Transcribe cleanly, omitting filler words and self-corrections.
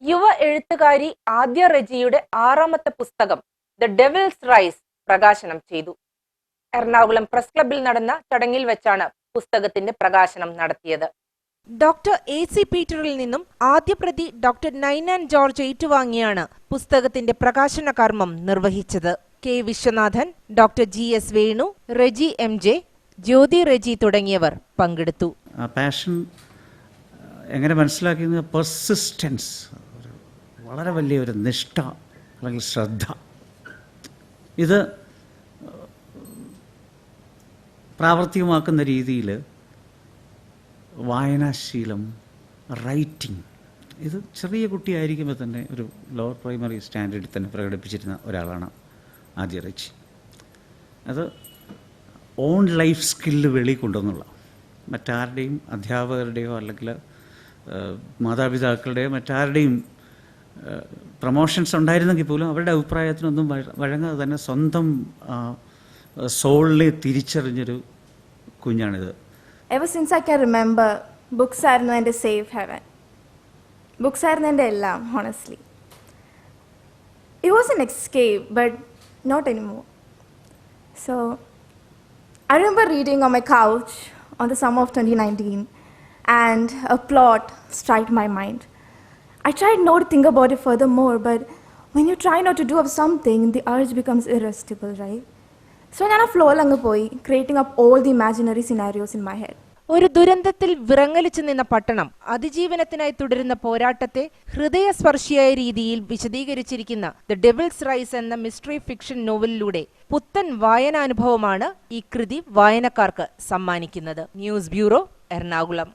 യുവ എഴുത്തുകാരി ആദ്യ റെജിയുടെ 6ാമത്തെ പുസ്തകം ദ ഡെവിൾസ് റൈസ് പ്രകാശനം ചെയ്തു. എറണാകുളം പ്രസ് ക്ലബ്ബിൽ നടന്ന ചടങ്ങിൽ വെച്ചാണ് പുസ്തകത്തിന്റെ പ്രകാശനം നടത്തിയത്. Doctor AC. പീറ്ററിൽ നിന്നും ആദ്യ പ്രതി ഡോക്ടർ നൈനാൻ ജോർജ് ഏറ്റുവാങ്ങിയാണ് പുസ്തകത്തിന്റെ പ്രകാശന കർമ്മം നിർവഹിച്ചത്. K Viswanathan, doctor G S. Venu, Reji M J, Jyothi Reji തുടങ്ങിയവർ പങ്കെടുത്തു. പാഷൻ എങ്ങനെ മനസ്സിലാക്കിയത്? പെർസിസ്റ്റൻസ്, വളരെ വലിയൊരു നിഷ്ഠ അല്ലെങ്കിൽ ശ്രദ്ധ. ഇത് പ്രാവർത്തികമാക്കുന്ന രീതിയിൽ വായനാശീലം, റൈറ്റിംഗ്, ഇത് ചെറിയ കുട്ടിയായിരിക്കുമ്പോൾ തന്നെ ഒരു ലോവർ പ്രൈമറി സ്റ്റാൻഡേർഡിൽ തന്നെ പ്രകടിപ്പിച്ചിരുന്ന ഒരാളാണ് ആദ്യ റെജി. അത് ഓൺ ലൈഫ് സ്കില്ല് വെളിക്കൊണ്ടെന്നുള്ള മറ്റാരുടെയും അധ്യാപകരുടെയോ അല്ലെങ്കിൽ മാതാപിതാക്കളുടെയോ മറ്റാരുടെയും പ്രൊമോഷൻസ് ഉണ്ടായിരുന്നെങ്കിൽ പോലും അവരുടെ അഭിപ്രായത്തിനൊന്നും വഴങ്ങാതെ തന്നെ സ്വന്തം സോളിനെ തിരിച്ചറിഞ്ഞൊരു കുഞ്ഞാണിത്. Ever since I can remember, books ആയിരുന്നു എൻ്റെ സേഫ് ഹെവൻ. ബുക്സ് ആയിരുന്നു എൻ്റെ എല്ലാം, honestly. It was an escape, but not anymore. So, I remember reading on my couch on the summer of 2019, and a plot struck my mind. I tried not to think about it furthermore, but when you try not to do up something, the urge becomes irresistible, right? So ഞാൻ ആ ഫ്ലോയിൽ അങ്ങ് പോയി, creating up all the imaginary scenarios in my head. ഒരു ദുരന്തത്തിൽ വിറങ്ങലിച്ചു നിന്ന പട്ടണം അതിജീവനത്തിനായി തുടരുന്ന പോരാട്ടത്തെ ഹൃദയസ്പർശിയായ രീതിയിൽ വിശദീകരിച്ചിരിക്കുന്ന ദ ഡെവിൾസ് റൈസ് എന്ന മിസ്റ്ററി ഫിക്ഷൻ നോവലിലൂടെ പുത്തൻ വായനാനുഭവമാണ് ഈ കൃതി വായനക്കാർക്ക് സമ്മാനിക്കുന്നത്. News bureau, Ernakulam.